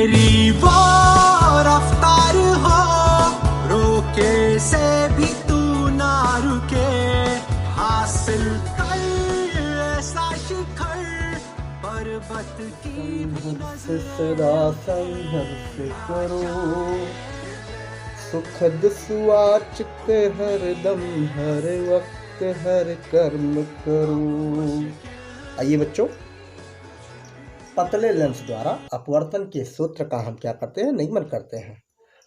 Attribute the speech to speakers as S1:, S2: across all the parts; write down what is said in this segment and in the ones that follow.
S1: तेरी वो रफ्तार हो, रोके से भी तू ना रुके, हासिल कर ऐसा शिखर पर्वत की
S2: संघर्ष सदा संघर्ष करो, सुखद सुवाचित हर दम हर वक्त हर कर्म करो। आइए बच्चों, पतले लेंस द्वारा अपवर्तन के सूत्र का हम क्या करते हैं, निगमन करते हैं,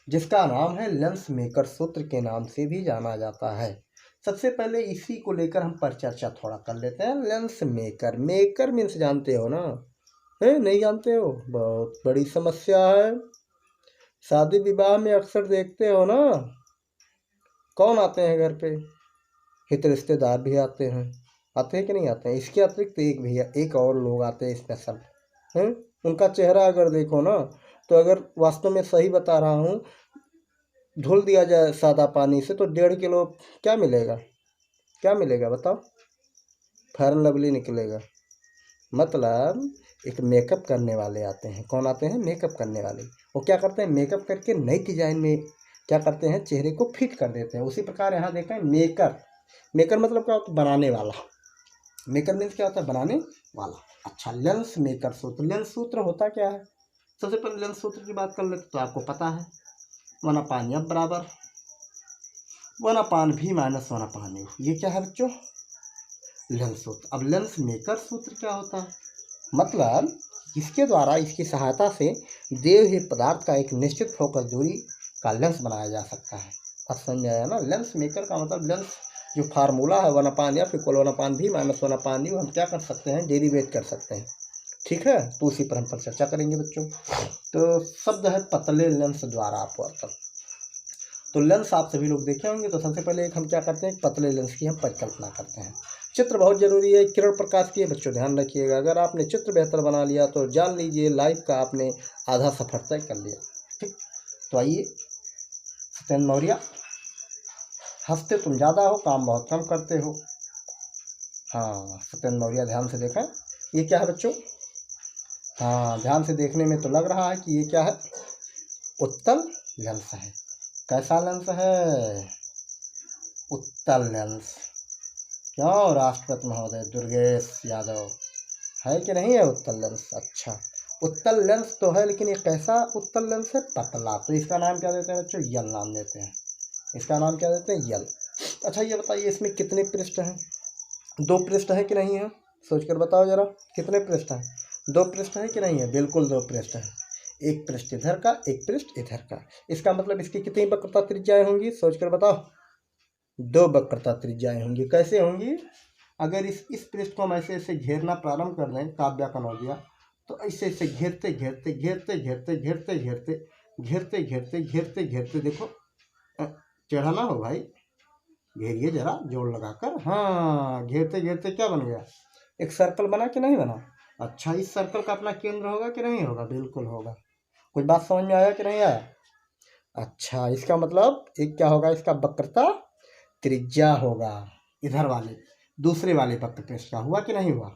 S2: जिसका नाम है लेंस मेकर सूत्र के नाम से भी जाना जाता है। सबसे पहले इसी को लेकर हम परिचर्चा थोड़ा कर लेते हैं। लेंस मेकर, मेकर मीन्स जानते हो ना, है नहीं जानते हो, बहुत बड़ी समस्या है। शादी विवाह में अक्सर देखते हो ना, कौन आते हैं घर पे, हित रिश्तेदार भी आते हैं कि नहीं आते हैं। इसके अतिरिक्त एक भैया एक और लोग आते हैं स्पेशल, हैं। उनका चेहरा अगर देखो ना, तो अगर वास्तव में सही बता रहा हूँ, धुल दिया जाए सादा पानी से तो 1.5 किलो क्या मिलेगा, क्या मिलेगा बताओ, फेयर एंड लवली निकलेगा। मतलब एक मेकअप करने वाले आते हैं। कौन आते हैं, मेकअप करने वाले। वो क्या करते हैं, मेकअप करके नई डिजाइन में क्या करते हैं, चेहरे को फिट कर देते हैं। उसी प्रकार यहाँ देखें मेकर, मेकर मतलब क्या होता है, बनाने वाला। मेकर मीन्स क्या होता है, बनाने वाला। अच्छा, लेंस मेकर सूत्र, लेंस सूत्र होता क्या है। सबसे पहले लेंस सूत्र की बात कर लेते तो आपको पता है, 1/f बराबर 1/v माइनस 1/u। ये क्या है बच्चों, लेंस सूत्र। अब लेंस मेकर सूत्र क्या होता है, मतलब इसके द्वारा, इसकी सहायता से दिए हुए पदार्थ का एक निश्चित फोकस दूरी का लेंस बनाया जा सकता है। अब समझ आया ना। लेंस मेकर का मतलब लेंस जो फार्मूला है 1/f = 1/v माइनस 1/u, हम क्या कर सकते हैं, डेरिवेट कर सकते हैं। ठीक है, तो उसी पर हम पर चर्चा करेंगे बच्चों। तो शब्द है पतले लेंस द्वारा अपवर्तन। तो लेंस आप सभी लोग देखे होंगे। तो सबसे पहले एक हम क्या करते हैं, पतले लेंस की हम परिकल्पना करते हैं। चित्र बहुत जरूरी है, किरण प्रकाश की है बच्चों, ध्यान रखिएगा। अगर आपने चित्र बेहतर बना लिया तो जान लीजिए लाइफ का आपने आधा सफर तय कर लिया। ठीक, तो आइए, सत्येंद्र मौर्य, हंसते तुम ज़्यादा हो, काम बहुत कम करते हो। हाँ, सत्येंद्र मौर्य ध्यान से देखें, ये क्या है बच्चों। हाँ, ध्यान से देखने में तो लग रहा है कि ये क्या है, उत्तल लेंस है। कैसा लेंस है, उत्तल लेंस। क्यों, राष्ट्रपति महोदय दुर्गेश यादव है कि नहीं है उत्तल लेंस। अच्छा, उत्तल लेंस तो है, लेकिन ये कैसा उत्तल लेंस है, पतला। तो इसका नाम क्या देते हैं बच्चों, यल नाम देते हैं। इसका नाम क्या देते हैं, यल। अच्छा, ये बताइए इसमें कितने पृष्ठ हैं, 2 पृष्ठ है कि नहीं है, सोचकर बताओ जरा, कितने पृष्ठ हैं, 2 पृष्ठ है कि नहीं है, बिल्कुल 2 पृष्ठ है। एक पृष्ठ इधर का, एक पृष्ठ इधर का। इसका मतलब इसकी कितनी वक्रता त्रिज्याएं होंगी, सोचकर बताओ। 2 वक्रता त्रिज्याएं होंगी। कैसे होंगी, अगर इस पृष्ठ को हम ऐसे ऐसे घेरना प्रारंभ कर दें, काव्याकन हो गया, तो ऐसे ऐसे घेरते घेरते घेरते घेरते घेरते घेरते घेरते घेरते घेरते घेरते, देखो टेढ़ा ना हो भाई, घेरिए जरा जोड़ लगाकर। हाँ, घेरते घेरते क्या बन गया, एक सर्कल बना कि नहीं बना। अच्छा, इस सर्कल का अपना केंद्र होगा कि नहीं होगा, बिल्कुल होगा। कुछ बात समझ में आया कि नहीं आया। अच्छा, इसका मतलब एक क्या होगा, इसका वक्रता त्रिज्या होगा, इधर वाले दूसरे वाले वक्र पृष्ठ का। हुआ कि नहीं हुआ।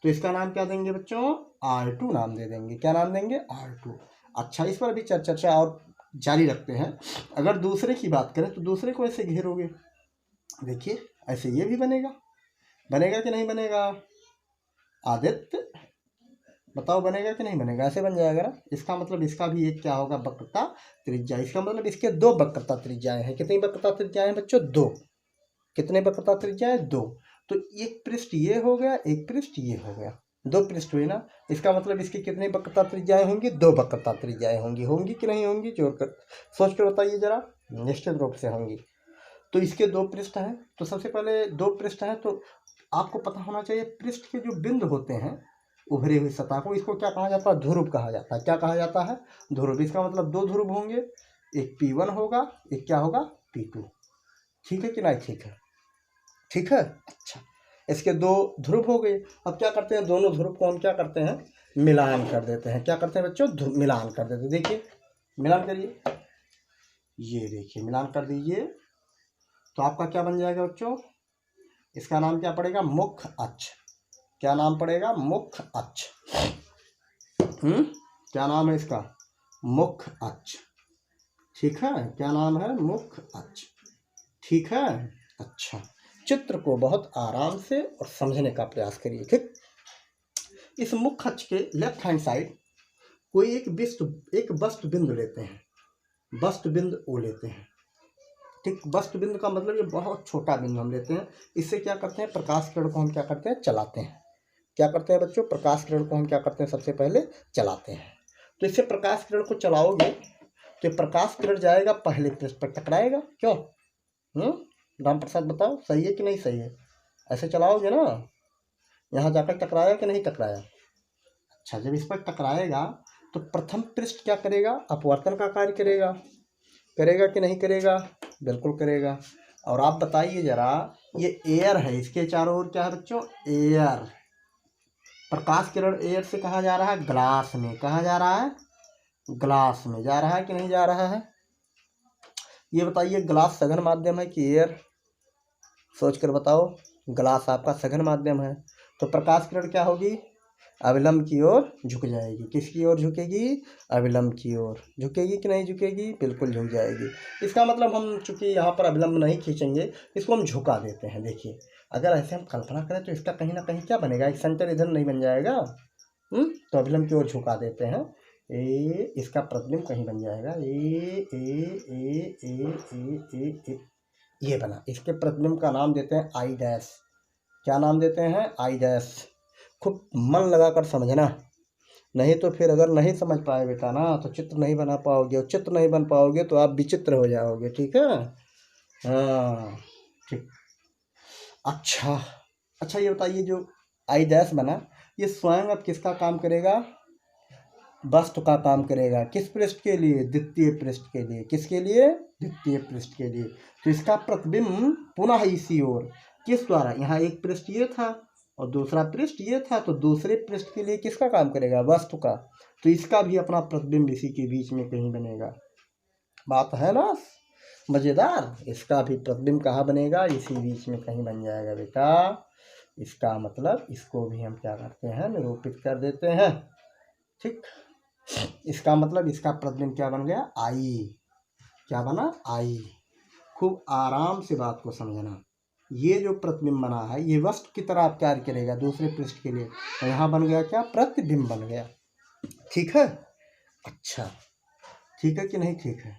S2: तो इसका नाम क्या देंगे बच्चों, R2 नाम दे देंगे। क्या नाम देंगे, R2। अच्छा, इस पर भी चर्चा और जारी रखते हैं। अगर दूसरे की बात करें तो दूसरे को ऐसे घेरोगे, देखिए ऐसे ये भी बनेगा, बनेगा कि नहीं बनेगा, आदित्य बताओ बनेगा कि नहीं बनेगा, ऐसे बन जाएगा ना। इसका मतलब इसका भी एक क्या होगा, वक्रता त्रिज्या। इसका मतलब इसके 2 वक्रता त्रिज्याएं हैं। कितनी वक्रता त्रिज्याएं बच्चों, 2। कितने वक्रता त्रिज्याएं, 2। तो एक पृष्ठ ये हो गया, एक पृष्ठ ये हो गया, 2 पृष्ठ हुए ना। इसका मतलब इसकी कितनी वक्रता त्रिज्याएं होंगी, 2 वक्रता त्रिज्याएं होंगी। होंगी कि नहीं होंगी, जोड़कर सोच कर बताइए जरा। निश्चित रूप से होंगी। तो इसके 2 पृष्ठ हैं। तो सबसे पहले 2 पृष्ठ हैं, तो आपको पता होना चाहिए पृष्ठ के जो बिंदु होते हैं उभरी हुई सतह को, इसको क्या कहा जाता है, ध्रुव कहा जाता है। क्या कहा जाता है, ध्रुव। इसका मतलब 2 ध्रुव होंगे, एक P1 होगा, एक क्या होगा, P2। ठीक है कि नहीं, ठीक है, ठीक है। अच्छा, इसके 2 ध्रुव हो गए। अब क्या करते हैं, दोनों ध्रुव को हम क्या करते हैं, मिलान कर देते हैं। क्या करते हैं बच्चों, मिलान कर देते हैं। देखिए, मिलान करिए, ये देखिए मिलान कर दीजिए, तो आपका क्या बन जाएगा बच्चों, इसका नाम क्या पड़ेगा, मुख्य अक्ष। क्या नाम पड़ेगा, मुख्य अक्ष। क्या नाम है इसका, मुख्य अक्ष। ठीक है, क्या नाम है? मुख्य अक्ष। ठीक है, अच्छा। चित्र को बहुत आराम से और समझने का प्रयास करिए। ठीक, इस मुख्य अक्ष के लेफ्ट हैंड साइड कोई एक वस्तु बिंदु लेते हैं, वस्तु बिंदु ओ लेते हैं। ठीक, वस्तु बिंदु का मतलब ये बहुत छोटा बिंदु हम लेते हैं। इससे क्या करते हैं? प्रकाश किरण को हम क्या करते हैं? चलाते हैं। क्या करते हैं बच्चों? प्रकाश किरण को हम क्या करते हैं? सबसे पहले चलाते हैं। तो इससे प्रकाश किरण को चलाओगे तो प्रकाश किरण जाएगा पहले पृष्ठ पर टकराएगा। क्यों? राम प्रसाद बताओ, सही है कि नहीं सही है? ऐसे चलाओगे ना, यहाँ जाकर टकराया कि नहीं टकराया? अच्छा, जब इस पर टकराएगा तो प्रथम पृष्ठ क्या करेगा? अपवर्तन का कार्य करेगा। करेगा कि नहीं करेगा? बिल्कुल करेगा। और आप बताइए जरा, ये एयर है, इसके चारों ओर क्या है बच्चों? एयर। प्रकाश किरण एयर से कहाँ जा रहा है? ग्लास में। कहाँ जा रहा है? ग्लास में जा रहा है कि नहीं जा रहा है? ये बताइए, ग्लास सघन माध्यम है कि एयर? सोच कर बताओ। ग्लास आपका सघन माध्यम है, तो प्रकाश किरण क्या होगी? अविलंब की ओर झुक जाएगी। किसकी ओर झुकेगी? अविलंब की ओर। झुकेगी कि नहीं झुकेगी? बिल्कुल झुक जाएगी। इसका मतलब हम चूंकि यहाँ पर अविलंब नहीं खींचेंगे, इसको हम झुका देते हैं। देखिए, अगर ऐसे हम कल्पना करें तो इसका कहीं ना कहीं क्या बनेगा? एक सेंटर इधर नहीं बन जाएगा? तो अविलंब की ओर झुका देते हैं। इसका प्रतिबिंब कहीं बन जाएगा। ए ये बना। इसके प्रतिबिंब का नाम देते हैं आई डैश। क्या नाम देते हैं? I dash. खूब मन लगाकर समझना, नहीं तो फिर अगर नहीं समझ पाए बेटा ना तो चित्र नहीं बना पाओगे, और चित्र नहीं बन पाओगे तो आप विचित्र हो जाओगे। ठीक है, हाँ ठीक। अच्छा ये बताइए, जो आई डैश बना ये स्वयं अब किसका काम करेगा? वस्तु का काम करेगा। किस पृष्ठ के लिए? द्वितीय पृष्ठ के लिए। किसके लिए? द्वितीय पृष्ठ के लिए। तो इसका प्रतिबिंब पुनः इसी ओर, किस द्वारा? यहाँ एक पृष्ठ ये था और दूसरा पृष्ठ ये था, तो दूसरे पृष्ठ के लिए किसका काम करेगा? वस्तु का। तो इसका भी अपना प्रतिबिंब इसी के बीच में कहीं बनेगा। बात है ना मजेदार? इसका भी प्रतिबिंब कहाँ बनेगा? इसी बीच में कहीं बन जाएगा बेटा। इसका मतलब इसको भी हम क्या करते हैं? निरूपित कर देते हैं। ठीक, इसका मतलब इसका प्रतिबिंब क्या बन गया? आई। क्या बना? आई। खूब आराम से बात को समझना। ये जो प्रतिबिंब बना है ये वस्तु की तरह कार्य करेगा दूसरे पृष्ठ के लिए, तो यहाँ बन गया क्या? प्रतिबिंब बन गया। ठीक है, अच्छा ठीक है कि नहीं ठीक है?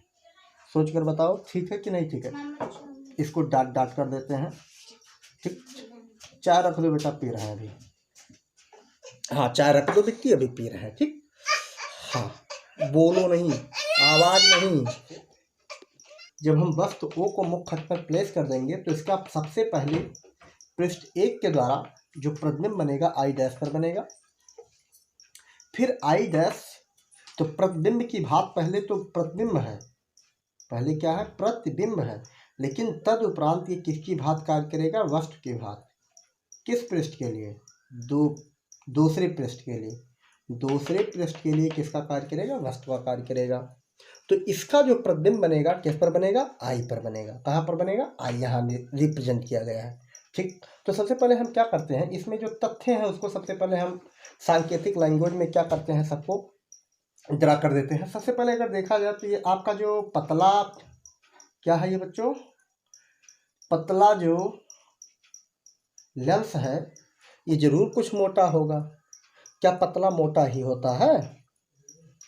S2: सोच कर बताओ, ठीक है कि नहीं ठीक है? इसको डांट कर देते हैं। ठीक, चाय रख दो बेटा, पी रहा है अभी। हाँ, चाय रख दो बिट्टी, अभी पी रहा है। ठीक, हाँ, बोलो नहीं, आवाज नहीं। जब हम वस्तु ओ को मुख्य अक्ष पर प्लेस कर देंगे तो इसका सबसे पहले पृष्ठ 1 के द्वारा जो प्रतिबिंब बनेगा आई डैश पर बनेगा। फिर आई डैश, तो प्रतिबिंब की भात पहले तो प्रतिबिंब है, पहले क्या है? प्रतिबिंब है। लेकिन तद उपरांत ये किसकी भात कार्य करेगा? वस्तु की भात। किस पृष्ठ के लिए? दूसरे पृष्ठ के लिए। दूसरे पृष्ठ के लिए किसका कार्य करेगा? वस्तु का कार्य करेगा। तो इसका जो प्रतिबिंब बनेगा किस पर बनेगा? आई पर बनेगा। कहाँ पर बनेगा? आई, यहाँ रिप्रेजेंट किया गया है। ठीक, तो सबसे पहले हम क्या करते हैं, इसमें जो तथ्य हैं उसको सबसे पहले हम सांकेतिक लैंग्वेज में क्या करते हैं, सबको ड्रा कर देते हैं। सबसे पहले अगर देखा जाए तो ये आपका जो पतला क्या है ये बच्चों? पतला जो लेंस है ये जरूर कुछ मोटा होगा। क्या पतला मोटा ही होता है?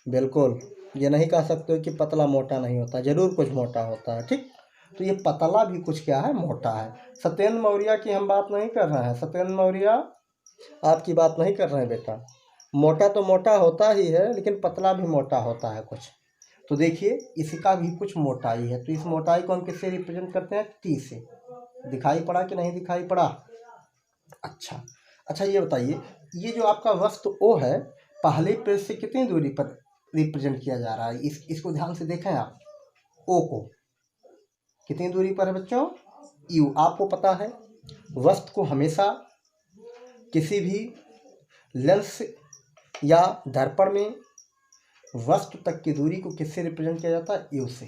S2: बिल्कुल, ये नहीं कह सकते कि पतला मोटा नहीं होता, जरूर कुछ मोटा होता है। ठीक, तो ये पतला भी कुछ क्या है? मोटा है। सत्येंद्र मौर्य की हम बात नहीं कर रहे हैं, सत्येंद्र मौर्य आपकी बात नहीं कर रहे हैं बेटा। मोटा तो मोटा होता ही है, लेकिन पतला भी मोटा होता है कुछ। तो देखिए इसका भी कुछ मोटाई है, तो इस मोटाई को हम किससे रिप्रेजेंट करते हैं? टी से। दिखाई पड़ा कि नहीं दिखाई पड़ा? अच्छा ये बताइए, ये जो आपका वस्तु ओ है पहले पृष्ठ से कितनी दूरी पर रिप्रेजेंट किया जा रहा है? इसको ध्यान से देखें आप। ओ को कितनी दूरी पर है बच्चों? यू। आपको पता है वस्तु को हमेशा किसी भी लेंस या दर्पण में वस्तु तक की दूरी को किससे रिप्रेजेंट किया जाता है? यू से।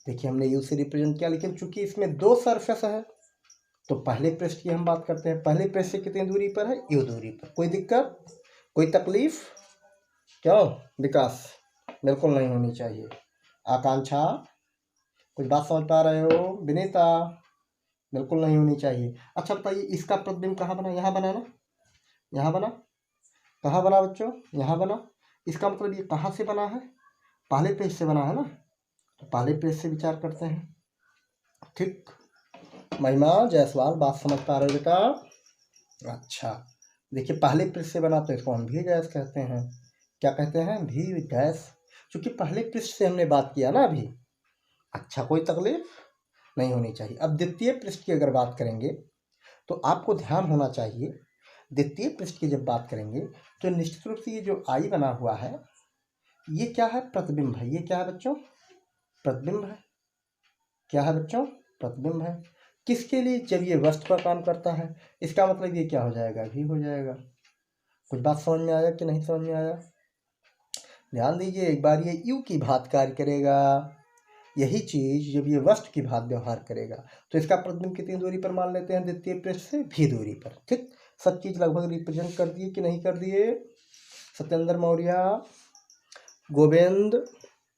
S2: देखिए हमने यू से रिप्रेजेंट किया, लेकिन चूंकि इसमें दो सरफेस है तो पहले पृष्ठ की हम बात करते हैं। पहले पृष्ठ से कितनी दूरी पर है? यू दूरी पर। कोई दिक्कत, कोई तकलीफ? क्यों विकास? बिल्कुल नहीं होनी चाहिए। आकांक्षा, कुछ बात समझ पा रहे हो? विनीता, बिल्कुल नहीं होनी चाहिए। अच्छा बताइए, इसका प्रतिबिंब कहाँ बना? यहाँ बना ना, यहाँ बना। कहाँ बना बच्चों? यहाँ बना। इसका मतलब ये कहाँ से बना है? पहले पेज से बना है ना, तो पहले पेज से विचार करते हैं। ठीक, महिमा जायसवाल, बात समझ पा रहे हो बेटा? अच्छा, देखिए पहले पृष्ठ से बना तो इसको हम भी गैस कहते हैं। क्या कहते हैं? भी गैस, क्योंकि पहले पृष्ठ से हमने बात किया ना अभी। अच्छा, कोई तकलीफ नहीं होनी चाहिए। अब द्वितीय पृष्ठ की अगर बात करेंगे तो आपको ध्यान होना चाहिए, द्वितीय पृष्ठ की जब बात करेंगे तो निश्चित रूप से ये जो आई बना हुआ है ये क्या है? प्रतिबिंब है। ये क्या है बच्चों? प्रतिबिंब है। क्या है बच्चों? प्रतिबिंब है। किसके लिए? जब ये वस्तु का काम करता है। इसका मतलब ये क्या हो जाएगा? भी हो जाएगा। कुछ बात समझ में आया कि नहीं समझ में आया? ध्यान दीजिए, एक बार ये यू की भांति कार्य करेगा, यही चीज जब ये वस्तु की भांति व्यवहार करेगा तो इसका प्रतिबिंब कितनी दूरी पर मान लेते हैं? द्वितीय पृष्ठ से भी दूरी पर। ठीक, सब चीज लगभग रिप्रेजेंट कर दिए कि नहीं कर दिए? सत्येंद्र मौर्य, गोविंद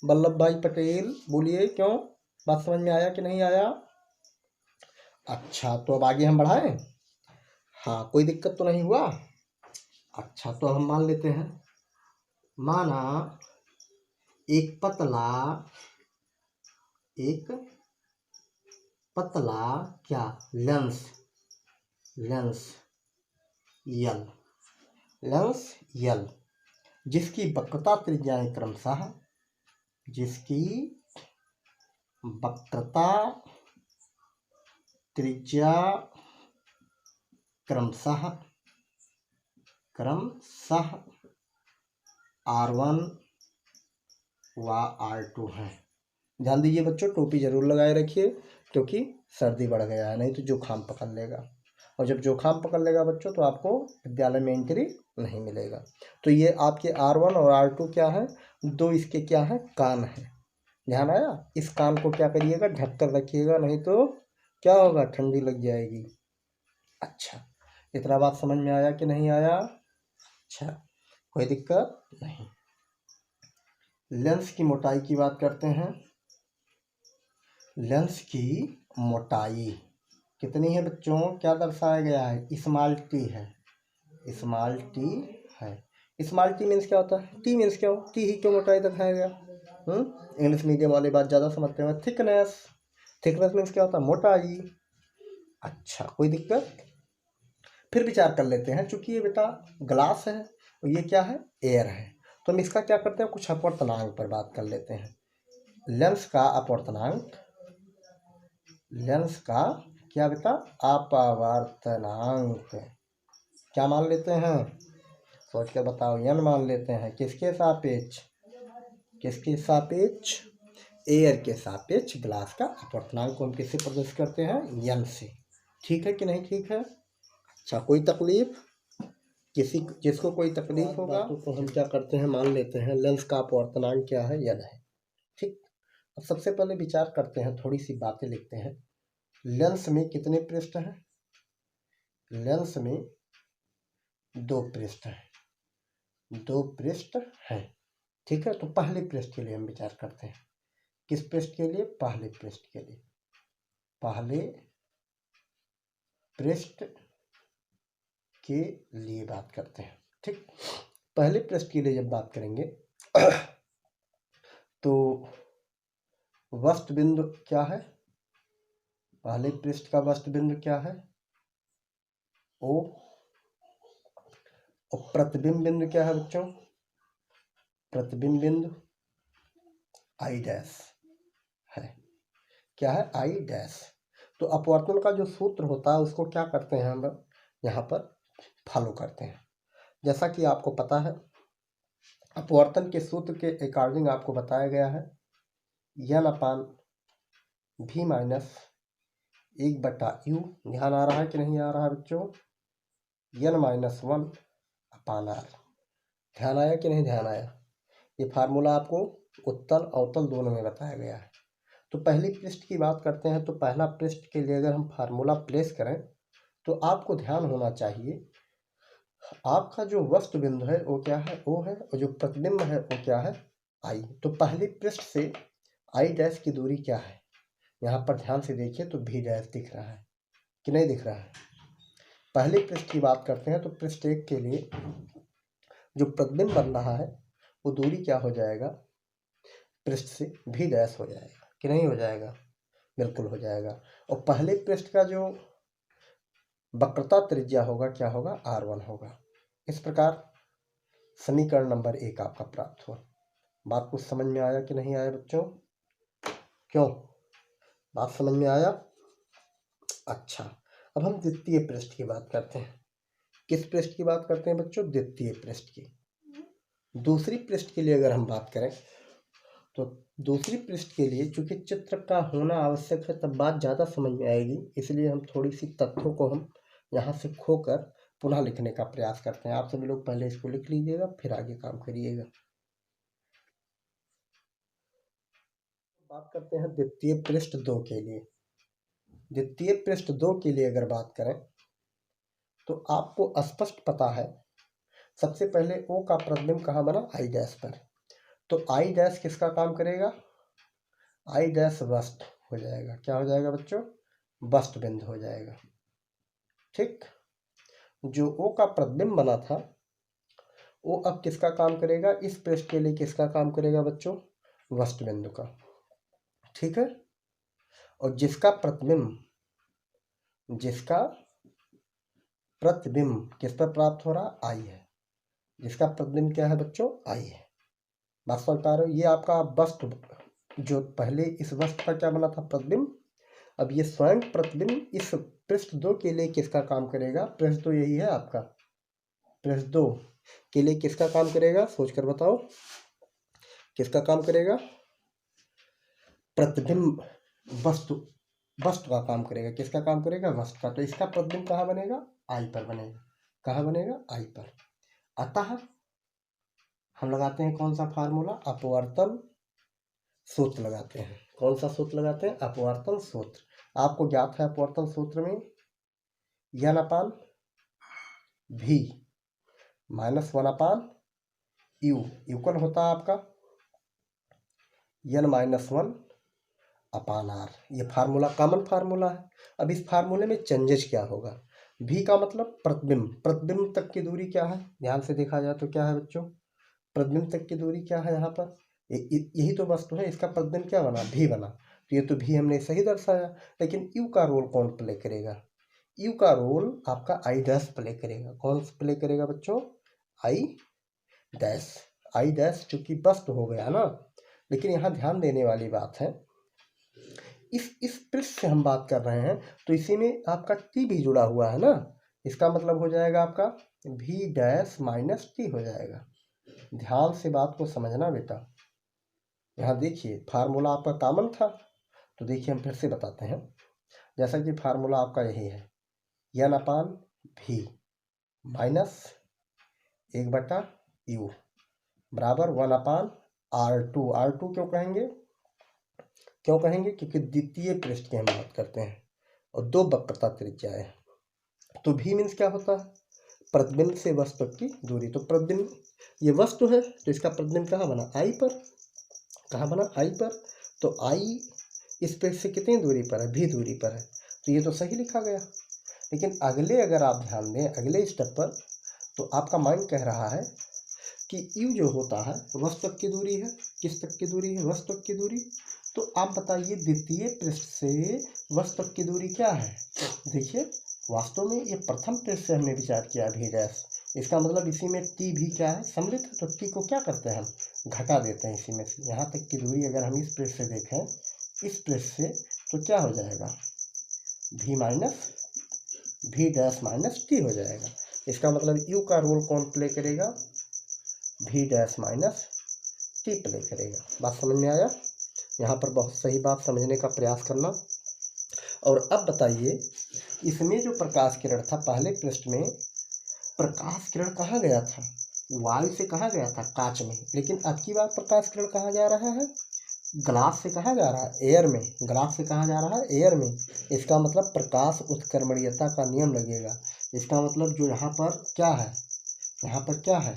S2: वल्लभ भाई पटेल, बोलिए क्यों? बात समझ में आया कि नहीं आया? अच्छा, तो अब आगे हम बढ़ाएं? हाँ, कोई दिक्कत तो नहीं हुआ? अच्छा, तो अब हम मान लेते हैं, माना एक पतला क्या? लेंस यल, जिसकी वक्रता त्रिज्याएं क्रमशः, जिसकी वक्रता त्रिज्या क्रमशः R1 व R2 है। ध्यान दीजिए बच्चों, टोपी जरूर लगाए रखिए क्योंकि सर्दी बढ़ गया है, नहीं तो जुकाम पकड़ लेगा, और जब जुकाम पकड़ लेगा बच्चों तो आपको विद्यालय में एंट्री नहीं मिलेगा। तो ये आपके R1 और R2 क्या है? दो इसके क्या है? कान है। ध्यान आया? इस कान को क्या करिएगा? ढक कर रखिएगा, नहीं तो क्या होगा? ठंडी लग जाएगी। अच्छा, इतना बात समझ में आया कि नहीं आया? अच्छा, कोई दिक्कत नहीं। लेंस की मोटाई की बात करते हैं। लेंस की मोटाई कितनी है बच्चों? क्या दर्शाया गया है? स्मॉल टी है। स्मॉल टी है। स्मॉल टी मीन्स क्या होता है? टी मीन्स क्या हो? टी ही क्यों मोटाई दिखाया गया? इंग्लिश मीडियम वाले बात ज़्यादा समझते हैं। थिकनेस मीन्स क्या होता है? मोटाई। अच्छा, कोई दिक्कत? फिर विचार कर लेते हैं, चूंकि ये बेटा ग्लास है और ये क्या है? एयर है, तो हम इसका क्या करते हैं? कुछ अपवर्तनांक पर बात कर लेते हैं। लेंस का अपवर्तनांक, लेंस का क्या बेटा? अपवर्तनांक क्या मान लेते हैं? सोच के बताओ। n मान लेते हैं। किसके सापेक्ष? किसके सापेक्ष? एयर के सापेक्ष ग्लास का अपवर्तनांक को हम किससे प्रदर्शित करते हैं? n से। ठीक है कि नहीं? ठीक है। अच्छा, कोई तकलीफ? जिसको कोई तकलीफ होगा तो हम क्या करते हैं? मान लेते हैं लेंस का अपवर्तनांक क्या है? n है। ठीक, अब सबसे पहले विचार करते हैं, थोड़ी सी बातें लिखते हैं। लेंस में कितने पृष्ठ हैं? लेंस में 2 पृष्ठ हैं। 2 पृष्ठ हैं। ठीक है, तो पहले पृष्ठ के लिए हम विचार करते हैं। किस पृष्ठ के लिए? पहले पृष्ठ के लिए। पहले पृष्ठ के लिए बात करते हैं। ठीक, पहले पृष्ठ के लिए जब बात करेंगे तो वस्तु बिंदु क्या है? पहले पृष्ठ का वस्तु बिंदु क्या है? O। और प्रतिबिंब बिंदु क्या है बच्चों? प्रतिबिंब बिंदु I डैश है। क्या है? I dash. तो अपवर्तन का जो सूत्र होता है उसको क्या करते हैं? हम यहाँ पर फॉलो करते हैं। जैसा कि आपको पता है, अपवर्तन के सूत्र के अकॉर्डिंग आपको बताया गया है n/v माइनस 1/u। ध्यान आ रहा है कि नहीं आ रहा है बच्चों? n-1/r। ध्यान आया कि नहीं ध्यान आया? ये फार्मूला आपको उत्तल अवतल दोनों में बताया गया है। तो पहली पृष्ठ की बात करते हैं, तो पहला पृष्ठ के लिए अगर हम फार्मूला प्लेस करें तो आपको ध्यान होना चाहिए, आपका जो वस्तु बिंदु है वो क्या है? O है, और जो प्रतिबिंब है वो क्या है? आई। तो पहले पृष्ठ से आई डैश की दूरी क्या है, यहाँ पर ध्यान से देखिए तो भी डैश दिख रहा है कि नहीं दिख रहा है। पहले पृष्ठ की बात करते हैं तो पृष्ठ 1 के लिए जो प्रतिबिंब बन रहा है वो दूरी क्या हो जाएगा, पृष्ठ से भी डैश हो जाएगा कि नहीं हो जाएगा, बिल्कुल हो जाएगा। और पहले पृष्ठ का जो वक्रता त्रिज्या होगा क्या होगा, R1 होगा। इस प्रकार समीकरण नंबर 1 आपका प्राप्त हुआ। बात कुछ समझ में आया कि नहीं आया बच्चों, क्यों, बात समझ में आया? अच्छा, अब हम द्वितीय पृष्ठ की बात करते हैं। किस पृष्ठ की बात करते हैं बच्चों, द्वितीय पृष्ठ की। दूसरी पृष्ठ के लिए अगर हम बात करें तो दूसरी पृष्ठ के लिए चूंकि चित्र का होना आवश्यक है तब बात ज़्यादा समझ में आएगी, इसलिए हम थोड़ी सी तथ्यों को हम यहाँ से खोकर पुनः लिखने का प्रयास करते हैं। आप सभी लोग पहले इसको लिख लीजिएगा फिर आगे काम करिएगा। बात करते हैं द्वितीय पृष्ठ 2 के लिए। द्वितीय पृष्ठ 2 के लिए अगर बात करें तो आपको स्पष्ट पता है, सबसे पहले O का प्रतिबिंब कहाँ बना, आई डैश पर। तो आई डैश किसका काम करेगा, आई डैश वस्त हो जाएगा। क्या हो जाएगा बच्चों, वस्त बिंदु हो जाएगा। ठीक, जो O का प्रतिबिंब बना था वो अब किसका काम करेगा, इस पृष्ठ के लिए किसका काम करेगा बच्चों, वस्त बिंदु का। ठीक है, और जिसका प्रतिबिंब किस पर प्राप्त हो रहा, आई है। जिसका प्रतिबिंब क्या है बच्चों, आई है। बात समझ पा रहे हो, ये आपका वस्त जो पहले इस वस्त का क्या बना था, प्रतिबिंब। अब ये स्वयं प्रतिबिंब इस पृष्ठ 2 के लिए किसका काम करेगा, पृष्ठ 2 यही है आपका, पृष्ठ 2 के लिए किसका काम करेगा, सोच कर बताओ किसका काम करेगा, प्रतिबिंब वस्तु का काम करेगा। किसका काम करेगा, वस्तु का। तो इसका प्रतिबिंब कहाँ बनेगा, आई पर बनेगा। कहाँ बनेगा, आई पर। अतः हम लगाते हैं कौन सा फार्मूला, अपवर्तन सूत्र लगाते हैं। कौन सा सूत्र लगाते हैं, अपवर्तन सूत्र। आपको ज्ञात है अपवर्तन सूत्र में n अपान v माइनस 1 अपान u इक्वल होता है आपका n माइनस 1 अपान r। ये फार्मूला कॉमन फार्मूला है। अब इस फार्मूले में चेंजेस क्या होगा, v का मतलब प्रतिबिंब तक की दूरी क्या है, ध्यान से देखा जाए तो क्या है बच्चों, प्रतिबिंब तक की दूरी क्या है, यहाँ पर यही तो वस्तु है, इसका प्रतिबिंब क्या बना, भी बना। तो ये तो भी हमने सही दर्शाया, लेकिन यू का रोल कौन प्ले करेगा, यू का रोल आपका आई डैश प्ले करेगा। कौन पप्ले करेगा बच्चों, आई डैश चूंकि वस्तु हो गया ना। लेकिन यहाँ ध्यान देने वाली बात है, इस पृष्ठ से हम बात कर रहे हैं तो इसी में आपका टी भी जुड़ा हुआ है ना। इसका मतलब हो जाएगा आपका भी डैश माइनस टी हो जाएगा। ध्यान से बात को समझना बेटा। यहाँ देखिए फार्मूला आपका कॉमन था, तो देखिए हम फिर से बताते हैं। जैसा कि फार्मूला आपका यही है, n अपान भी माइनस 1/u बराबर 1 अपान R2। R2 क्यों कहेंगे, क्योंकि द्वितीय पृष्ठ की हम बात करते हैं और 2 वक्रता त्रिज्या है। तो भी मीन्स क्या होता है, प्रतिबिंब से वस्तु की दूरी। तो प्रतिबिंब ये वस्तु है तो इसका प्रतिबिंब कहाँ बना, आई पर। कहाँ बना, आई पर। तो आई इस पृष्ठ से कितनी दूरी पर है, भी दूरी पर है। तो ये तो सही लिखा गया। लेकिन अगले अगर आप ध्यान दें अगले स्टेप पर, तो आपका माइंड कह रहा है कि यू जो होता है वस्तु तक की दूरी है। किस तक की दूरी है, वस्तु तक की दूरी। तो आप बताइए द्वितीय पृष्ठ से वस्तु तक की दूरी क्या है। देखिए वास्तव में ये प्रथम पृष्ठ से हमने विचार किया भी डैश, इसका मतलब इसी में टी भी क्या है, सम्मिलित है। तो टी को क्या करते हैं हम घटा देते हैं इसी में से। यहाँ तक की दूरी अगर हम इस पृष्ठ से देखें, इस पृष्ठ से, तो क्या हो जाएगा, भी डैश माइनस टी हो जाएगा। इसका मतलब यू का रोल कौन प्ले करेगा, भी डैश माइनस टी प्ले करेगा। बात समझ में आया। यहाँ पर बहुत सही बात समझने का प्रयास करना। और अब बताइए इसमें जो प्रकाश किरण था पहले पृष्ठ में, प्रकाश किरण कहाँ गया था, वायु से कहाँ गया था, कांच में। लेकिन अब की बार प्रकाश किरण कहाँ जा रहा है, ग्लास से कहाँ जा रहा है, एयर में। ग्लास से कहाँ जा रहा है, एयर में। इसका मतलब प्रकाश उत्क्रमणीयता का नियम लगेगा। इसका मतलब जो यहाँ पर क्या है, यहाँ पर क्या है,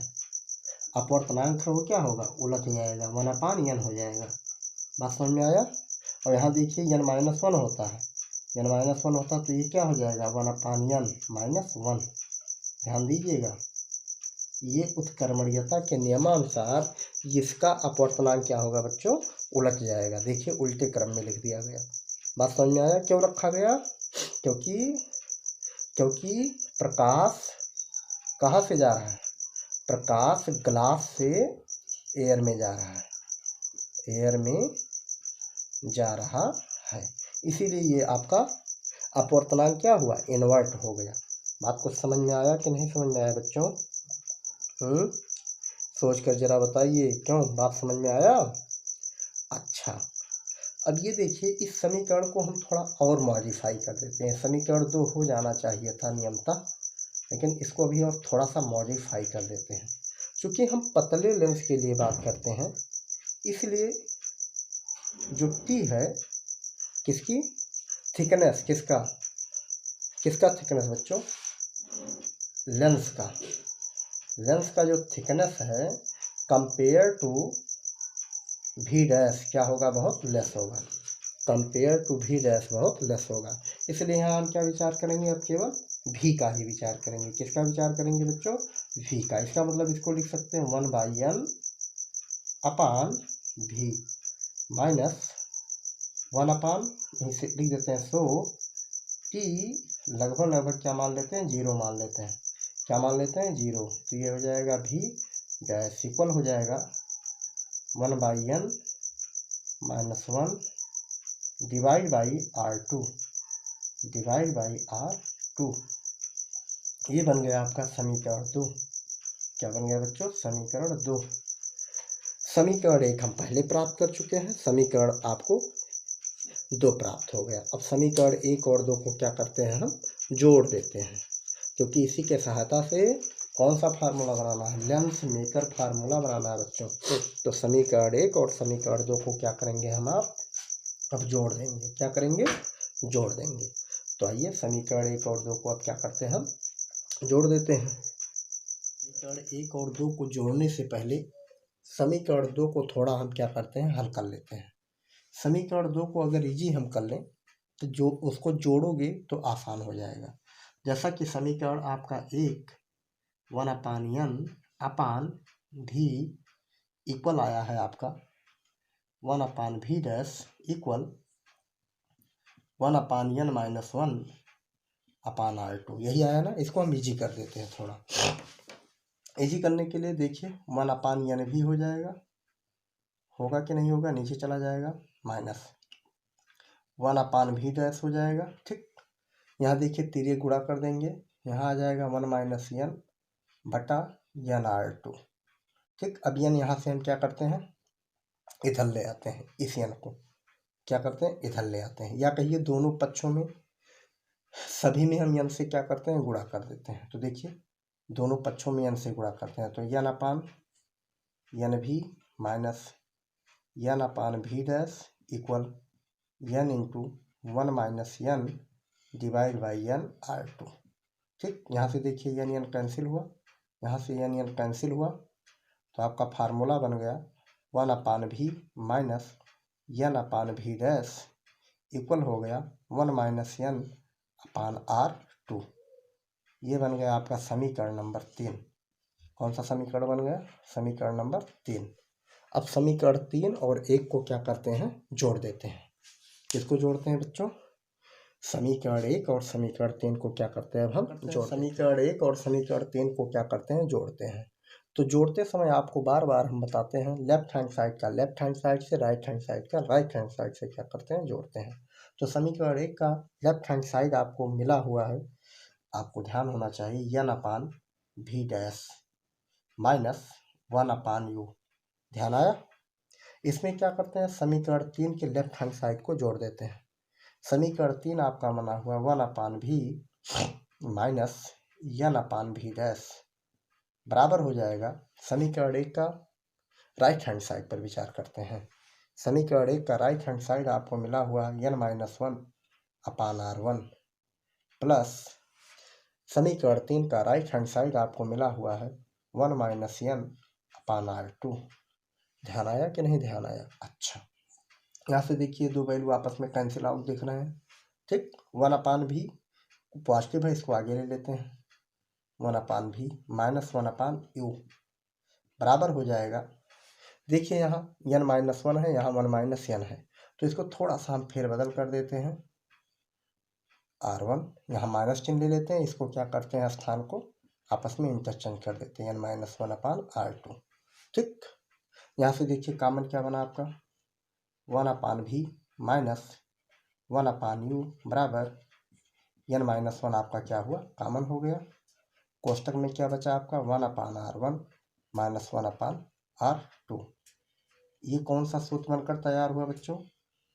S2: अपवर्तनांक वो क्या होगा, उलट जाएगा, 1/n हो जाएगा। बात समझ में आया। और यहाँ देखिए n-1 होता है, n-1 होता है तो ये क्या हो जाएगा 1/n-1। ध्यान दीजिएगा, ये उत्क्रमणीयता के नियमानुसार इसका अपवर्तनांक क्या होगा बच्चों, उलट जाएगा। देखिए उल्टे क्रम में लिख दिया गया। बात समझ में आया क्यों रखा गया, क्योंकि प्रकाश कहाँ से जा रहा है, प्रकाश ग्लास से एयर में जा रहा है, एयर में जा रहा है, इसीलिए ये आपका अपवर्तनांक क्या हुआ, इन्वर्ट हो गया। बात कुछ समझ में आया कि नहीं समझ में आया बच्चों? सोच कर जरा बताइए, क्यों बात समझ में आया? अच्छा, अब ये देखिए इस समीकरण को हम थोड़ा और मॉडिफाई कर देते हैं। समीकरण 2 हो जाना चाहिए था नियमतः, लेकिन इसको अभी और थोड़ा सा मॉडिफाई कर देते हैं। क्योंकि हम पतले लेंस के लिए बात करते हैं, इसलिए जो टी है किसकी थिकनेस, किसका थिकनेस बच्चों, लेंस का जो थिकनेस है कंपेयर टू वी डैश क्या होगा, बहुत लेस होगा, कंपेयर टू वी डैश बहुत लेस होगा। इसलिए यहाँ हम क्या विचार करेंगे, अब केवल भी का ही विचार करेंगे। किसका विचार करेंगे बच्चों, भी का। इसका मतलब इसको लिख सकते हैं 1/n अपान भी माइनस 1/, इसे लिख देते हैं। सो टी लगभग क्या मान लेते हैं, 0 मान लेते हैं। क्या मान लेते हैं, 0। तो ये हो जाएगा भी डैश इक्वल हो जाएगा 1/n -1 डिवाइड बाई R2 ये बन गया आपका समीकरण 2। क्या बन गया बच्चों, समीकरण 2। समीकरण 1 हम पहले प्राप्त कर चुके हैं, समीकरण आपको 2 प्राप्त हो गया। अब समीकरण 1 और 2 को क्या करते हैं, हम जोड़ देते हैं, क्योंकि इसी के सहायता से कौन सा फार्मूला बनाना है, लेंस मेकर फार्मूला बनाना है बच्चों। तो समीकरण 1 और समीकरण 2 को क्या करेंगे हम, आप अब जोड़ देंगे। क्या करेंगे, जोड़ देंगे। तो आइए समीकरण 1 और 2 को अब क्या करते हैं, हम जोड़ देते हैं। समीकरण 1 और 2 को जोड़ने से पहले समीकरण 2 को थोड़ा हम क्या करते हैं, हल कर लेते हैं। समीकरण 2 को अगर इजी हम कर लें तो जो उसको जोड़ोगे तो आसान हो जाएगा। जैसा कि समीकरण आपका 1 1/n अपान भी इक्वल आया है आपका 1/v डैश इक्वल 1/n -1 अपान R2, यही आया ना। इसको हम इजी कर देते हैं थोड़ा। इजी करने के लिए देखिए 1/n भी हो जाएगा, होगा कि नहीं होगा, नीचे चला जाएगा, माइनस 1/v डैश हो जाएगा। ठीक, यहाँ देखिए तिर्यक गुणा कर देंगे, यहाँ आ जाएगा 1 - n बटा n R2। ठीक, अब n यहाँ से हम क्या करते हैं, इधर ले आते हैं। इस n को क्या करते हैं, इधर ले आते हैं, या कहिए दोनों पक्षों में सभी में हम n से क्या करते हैं, गुणा कर देते हैं। तो देखिए दोनों पक्षों में n से गुणा करते हैं, तो n/n भी minus n/v dash equal n into 1 - n divide by n R2। ठीक, यहाँ से देखिए n कैंसिल हुआ, यहाँ से n कैंसिल हुआ, तो आपका फार्मूला बन गया 1/v minus n/v dash equal हो गया 1 - n अपान R2। ये बन गया आपका समीकरण नंबर 3। कौन सा समीकरण बन गया, समीकरण नंबर 3। अब समीकरण 3 और 1 को क्या करते हैं, जोड़ देते हैं। किसको जोड़ते हैं बच्चों, समीकरण 1 और समीकरण 3 को क्या करते हैं, अब हम जोड़ समीकरण 1 और समीकरण 3 को क्या करते हैं, जोड़ते हैं। तो जोड़ते समय आपको बार बार हम बताते हैं, लेफ्ट हैंड साइड का लेफ्ट हैंड साइड से, राइट हैंड साइड का राइट हैंड साइड से क्या करते हैं, जोड़ते हैं। तो समीकरण 1 का लेफ्ट हैंड साइड आपको मिला हुआ है, आपको ध्यान होना चाहिए n/v डैश माइनस 1/u। ध्यान आया। इसमें क्या करते हैं, समीकरण 3 के लेफ्ट हैंड साइड को जोड़ देते हैं। समीकरण 3 आपका बना हुआ 1/v माइनस n/v डैश बराबर हो जाएगा, समीकरण 1 का राइट हैंड साइड पर विचार करते हैं। समीकरण 1 का राइट हैंड साइड आपको मिला हुआ n-1 अपान R1 प्लस समीकरण 3 का राइट हैंड साइड आपको मिला हुआ है 1 - n अपान R2। ध्यान आया कि नहीं ध्यान आया? अच्छा, यहाँ से देखिए दो वैल्यू आपस में कैंसिल आउट दिख रहे हैं, ठीक। 1/v पॉजिटिव है, इसको आगे ले लेते हैं। 1/v माइनस 1/u बराबर हो जाएगा, देखिए यहाँ n-1 है, यहाँ 1 - n है, तो इसको थोड़ा सा हम फेरबदल कर देते हैं। R1 यहाँ माइनस चिन्ह ले लेते हैं, इसको क्या करते हैं, स्थान को आपस में इंटरचेंज कर देते हैं, n-1/R2, ठीक। यहाँ से देखिए कॉमन क्या बना आपका, 1/v माइनस 1/u बराबर n-1 आपका क्या हुआ, कॉमन हो गया। कोष्टक में क्या बचा आपका, 1/R1 माइनस 1/R2। ये कौन सा सूत्र बनकर तैयार हुआ बच्चों,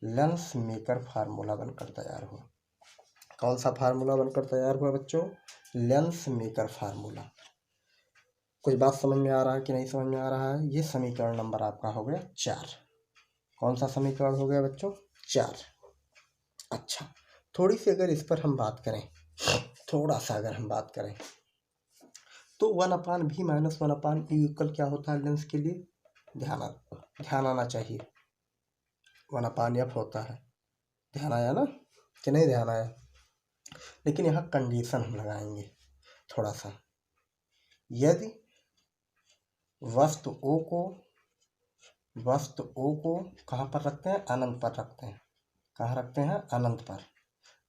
S2: लेंस मेकर फार्मूला बनकर तैयार हुआ। कौन सा फार्मूला बनकर तैयार हुआ बच्चों, लेंस मेकर फार्मूला। कुछ बात समझ में आ रहा है कि नहीं समझ में आ रहा है? ये समीकरण नंबर आपका हो गया 4। कौन सा समीकरण हो गया बच्चों, 4। अच्छा, थोड़ी सी अगर इस पर हम बात करें, थोड़ा सा अगर हम बात करें तो 1/v माइनस 1/u इक्वल क्या होता है लेंस के लिए, ध्यान आना चाहिए, 1/f होता है। ध्यान आया ना कि नहीं ध्यान आया? लेकिन यहाँ कंडीशन हम लगाएंगे थोड़ा सा, यदि वस्तु O को कहाँ पर रखते हैं, अनंत पर रखते हैं। कहाँ रखते हैं, अनंत पर।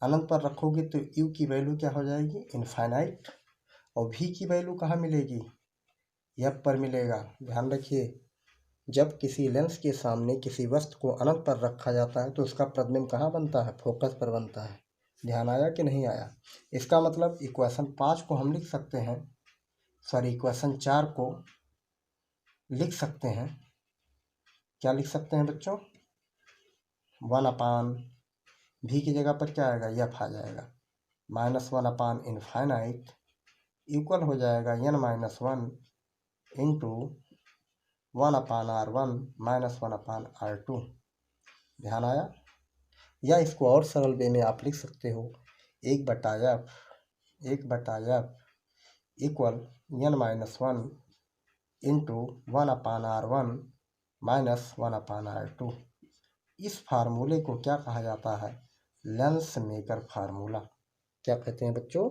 S2: अनंत पर रखोगे तो U की वैल्यू क्या हो जाएगी, इनफाइनाइट, और V की वैल्यू कहाँ मिलेगी, F पर मिलेगा। ध्यान रखिए, जब किसी लेंस के सामने किसी वस्तु को अनंत पर रखा जाता है तो उसका प्रतिबिंब कहाँ बनता है, फोकस पर बनता है। ध्यान आया कि नहीं आया? इसका मतलब इक्वेशन 5 को हम लिख सकते हैं, इक्वेशन 4 को लिख सकते हैं, क्या लिख सकते हैं बच्चों, 1/v की जगह पर क्या आएगा, F आ जाएगा, माइनस 1/इनफाइनाइट इक्वल हो जाएगा n-1 into 1/R1 minus 1/R2। ध्यान आया? या इसको और सरल वे में आप लिख सकते हो, 1/f equal n-1 into 1/R1 minus 1/R2। इस फार्मूले को क्या कहा जाता है, लेंस मेकर फार्मूला। क्या कहते हैं बच्चों,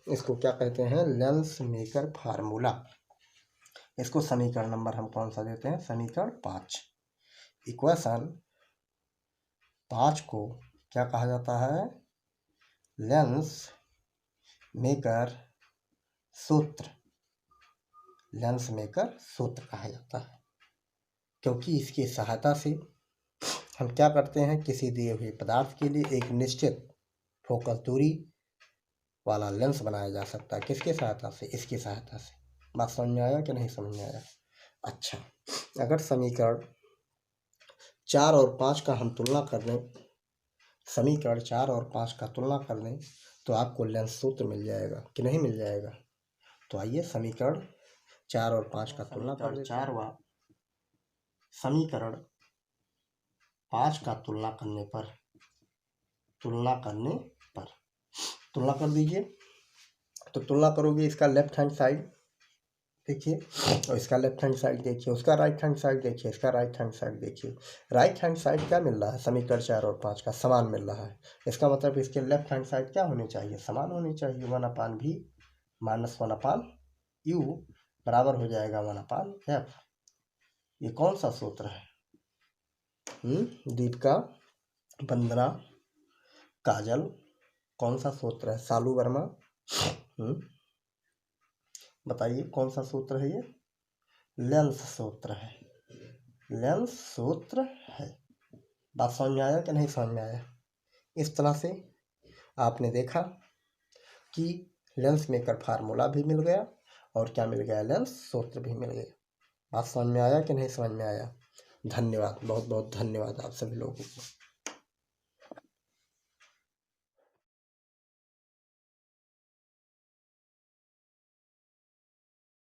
S2: इसको क्या कहते हैं, लेंस मेकर फार्मूला। इसको समीकरण नंबर हम कौन सा देते हैं, समीकरण 5। इक्वेशन 5 को क्या कहा जाता है, लेंस मेकर सूत्र, लेंस मेकर सूत्र कहा जाता है, क्योंकि इसकी सहायता से हम क्या करते हैं, किसी दिए हुए पदार्थ के लिए एक निश्चित फोकस दूरी वाला लेंस बनाया जा सकता है। किसकी सहायता से, इसकी सहायता से। बात समझ में आया कि नहीं समझ में आया? अच्छा, अगर समीकरण 4 और 5 का हम तुलना कर लें, समीकरण 4 और 5 का तुलना कर लें तो आपको लेंस सूत्र मिल जाएगा कि नहीं मिल जाएगा। तो आइए समीकरण 4 और 5 का तुलना कर, 4 व समीकरण 5 का तुलना कर दीजिए। तो तुलना करोगे, इसका लेफ्ट हैंड साइड देखिए और इसका लेफ्ट हैंड साइड देखिए, उसका राइट हैंड साइड देखिए, इसका राइट हैंड साइड देखिए। राइट हैंड साइड क्या मिल रहा है, समीकरण 4 और 5 का समान मिल रहा है। इसका मतलब इसके लेफ्ट हैंड साइड क्या होनी चाहिए, समान होनी चाहिए। 1/v माइनस 1/u बराबर हो जाएगा 1/f। ये कौन सा सूत्र है, दीपिका, वंदना, काजल, कौन सा सूत्र है, सालू वर्मा, बताइए कौन सा सूत्र है ये, लेंस सूत्र है, लेंस सूत्र है। बात समझ में आया कि नहीं समझ में आया? इस तरह से आपने देखा कि लेंस मेकर फार्मूला भी मिल गया और क्या मिल गया, लेंस सूत्र भी मिल गया। बात समझ में आया कि नहीं समझ में आया? धन्यवाद, बहुत बहुत धन्यवाद आप सभी लोगों को।